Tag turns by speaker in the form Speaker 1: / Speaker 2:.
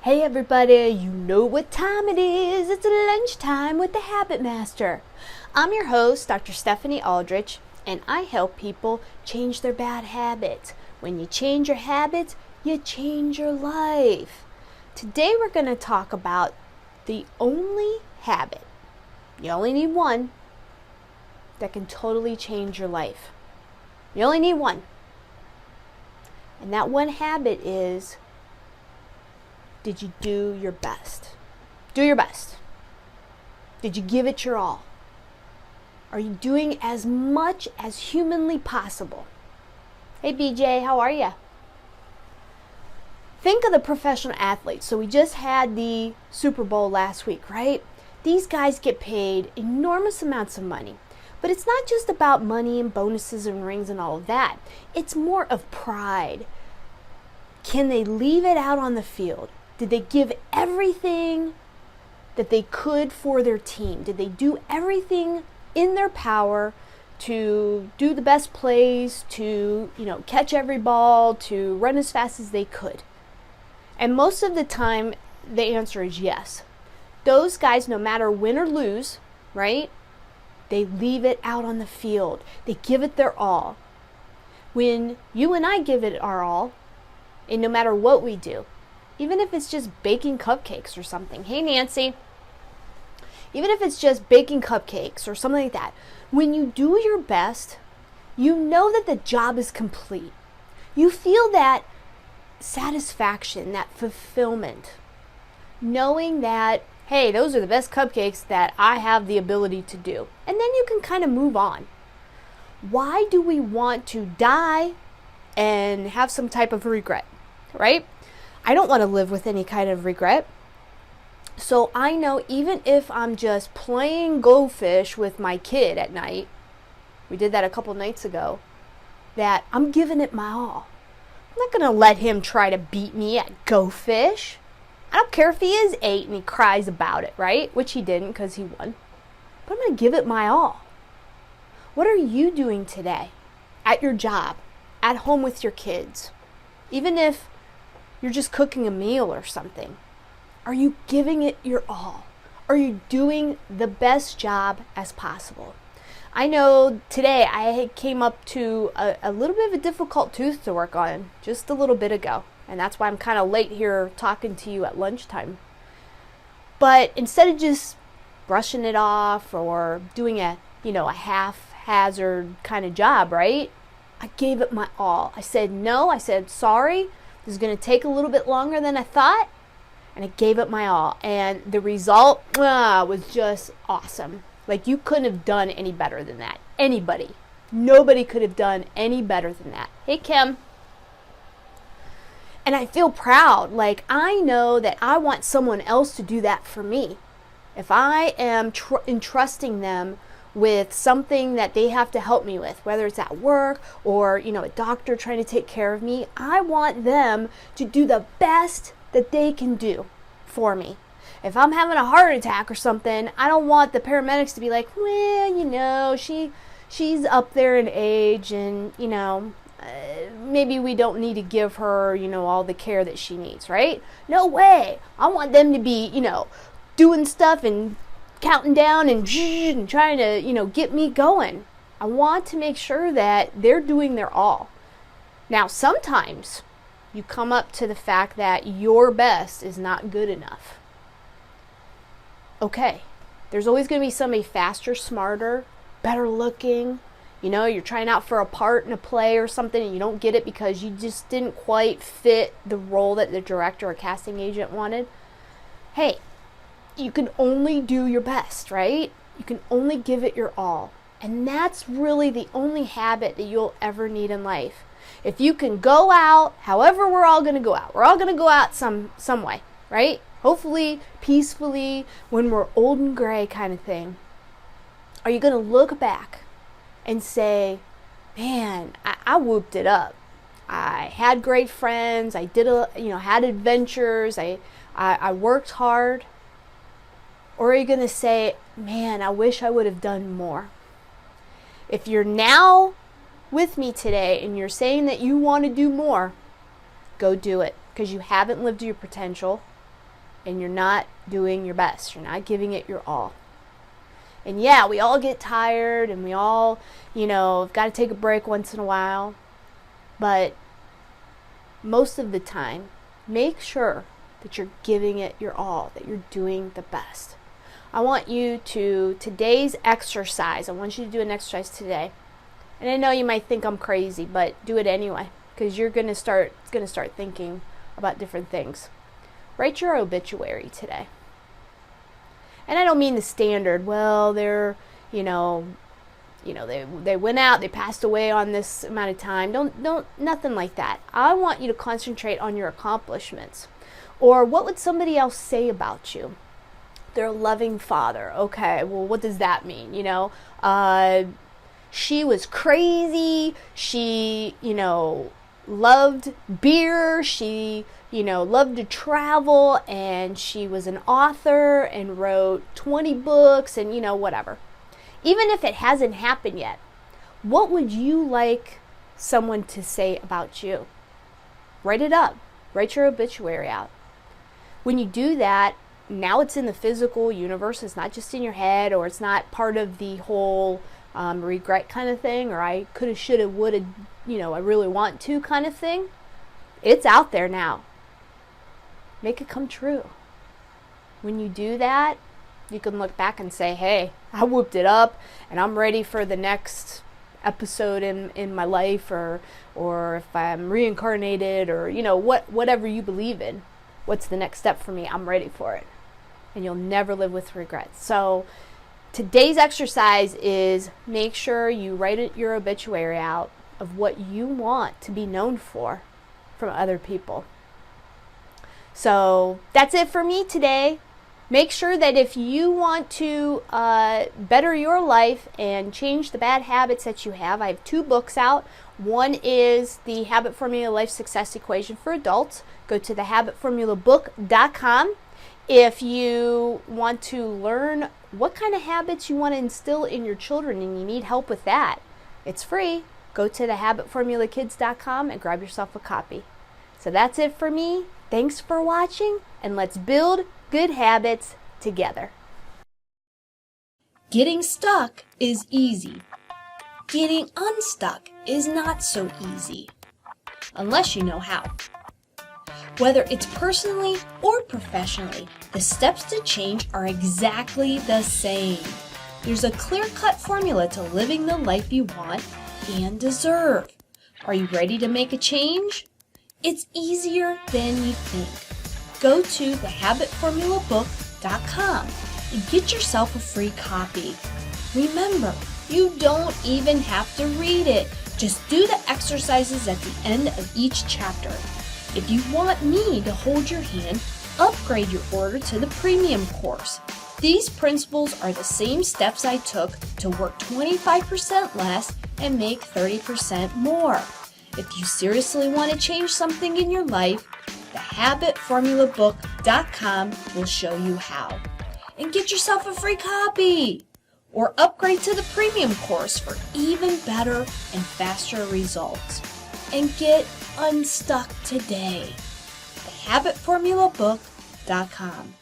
Speaker 1: Hey everybody, you know what time it is. It's lunchtime with the Habit Master. I'm your host, Dr. Stephanie Aldrich, and I help people change their bad habits. When you change your habits, you change your life. Today we're going to talk about the only habit, you only need one, that can totally change your life. You only need one. And that one habit is, did you do your best? Do your best. Did you give it your all? Are you doing as much as humanly possible? Hey BJ, how are you? Think of the professional athletes. So we just had the Super Bowl last week, right? These guys get paid enormous amounts of money. But it's not just about money and bonuses and rings and all of that. It's more of pride. Can they leave it out on the field? Did they give everything that they could for their team? Did they do everything in their power to do the best plays, to, catch every ball, to run as fast as they could? And most of the time, the answer is yes. Those guys, no matter win or lose, right? They leave it out on the field. They give it their all. When you and I give it our all, and no matter what we do, even if it's just baking cupcakes or something. Hey, Nancy. Even if it's just baking cupcakes or something like that, when you do your best, you know that the job is complete. You feel that satisfaction, that fulfillment, knowing that, hey, those are the best cupcakes that I have the ability to do. And then you can kind of move on. Why do we want to die and have some type of regret, right? I don't want to live with any kind of regret. So I know even if I'm just playing Go Fish with my kid at night, we did that a couple nights ago, that I'm giving it my all. I'm not going to let him try to beat me at Go Fish. I don't care if he is 8 and he cries about it, right? Which he didn't because he won. But I'm going to give it my all. What are you doing today? At your job, at home with your kids? Even if you're just cooking a meal or something. Are you giving it your all? Are you doing the best job as possible? I know today I came up to a little bit of a difficult tooth to work on just a little bit ago. And that's why I'm kind of late here talking to you at lunchtime. But instead of just brushing it off or doing a haphazard kind of job, right? I gave it my all. I said no. I said sorry. This is going to take a little bit longer than I thought. And I gave it my all. And the result was just awesome. Like, you couldn't have done any better than that. Anybody. Nobody could have done any better than that. Hey, Kim. And I feel proud. Like, I know that I want someone else to do that for me. If I am entrusting them with something that they have to help me with, whether it's at work or, a doctor trying to take care of me, I want them to do the best that they can do for me. If I'm having a heart attack or something, I don't want the paramedics to be like, well, she's up there in age and, maybe we don't need to give her, all the care that she needs, right? No way. I want them to be, doing stuff and counting down and trying to, get me going. I want to make sure that they're doing their all. Now, sometimes you come up to the fact that your best is not good enough. Okay, there's always going to be somebody faster, smarter, better looking. You're trying out for a part in a play or something and you don't get it because you just didn't quite fit the role that the director or casting agent wanted. Hey, you can only do your best, right? You can only give it your all. And that's really the only habit that you'll ever need in life. If you can go out, however we're all going to go out. We're all going to go out some way, right? Hopefully, peacefully, when we're old and gray kind of thing. Are you going to look back and say, man, I whooped it up. I had great friends. I did had adventures. I worked hard. Or are you going to say, man, I wish I would have done more? If you're now with me today and you're saying that you want to do more, go do it because you haven't lived to your potential. and you're not doing your best. You're not giving it your all. And yeah, we all get tired and we all, have got to take a break once in a while. But most of the time, make sure that you're giving it your all, that you're doing the best. I want you to, today's exercise, I want you to do an exercise today. And I know you might think I'm crazy, but do it anyway, because you're going to start thinking about different things. Write your obituary today. And I don't mean the standard, well, they're, they went out, they passed away on this amount of time. Don't, nothing like that. I want you to concentrate on your accomplishments. Or what would somebody else say about you? They're a loving father. Okay, well, what does that mean? She was crazy. She, loved beer. She, loved to travel. And she was an author and wrote 20 books and, whatever. Even if it hasn't happened yet, what would you like someone to say about you? Write it up. Write your obituary out. When you do that, now it's in the physical universe. It's not just in your head, or it's not part of the whole regret kind of thing, or I coulda, shoulda, woulda, I really want to kind of thing. It's out there now. Make it come true. When you do that, you can look back and say, hey, I whooped it up and I'm ready for the next episode in my life, or if I'm reincarnated, or whatever you believe in. What's the next step for me? I'm ready for it. And you'll never live with regrets. So today's exercise is make sure you write your obituary out of what you want to be known for from other people. So that's it for me today. Make sure that if you want to better your life and change the bad habits that you have, I have 2 books out. One is the Habit Formula Life Success Equation for Adults. Go to thehabitformulabook.com. If you want to learn what kind of habits you want to instill in your children and you need help with that, it's free. Go to thehabitformulakids.com and grab yourself a copy. So that's it for me. Thanks for watching, and let's build good habits together.
Speaker 2: Getting stuck is easy. Getting unstuck is not so easy, unless you know how. Whether it's personally or professionally, the steps to change are exactly the same. There's a clear-cut formula to living the life you want and deserve. Are you ready to make a change? It's easier than you think. Go to thehabitformulabook.com and get yourself a free copy. Remember, you don't even have to read it. Just do the exercises at the end of each chapter. If you want me to hold your hand, upgrade your order to the premium course. These principles are the same steps I took to work 25% less and make 30% more. If you seriously want to change something in your life, thehabitformulabook.com will show you how. And get yourself a free copy! Or upgrade to the premium course for even better and faster results. And get unstuck today. thehabitformulabook.com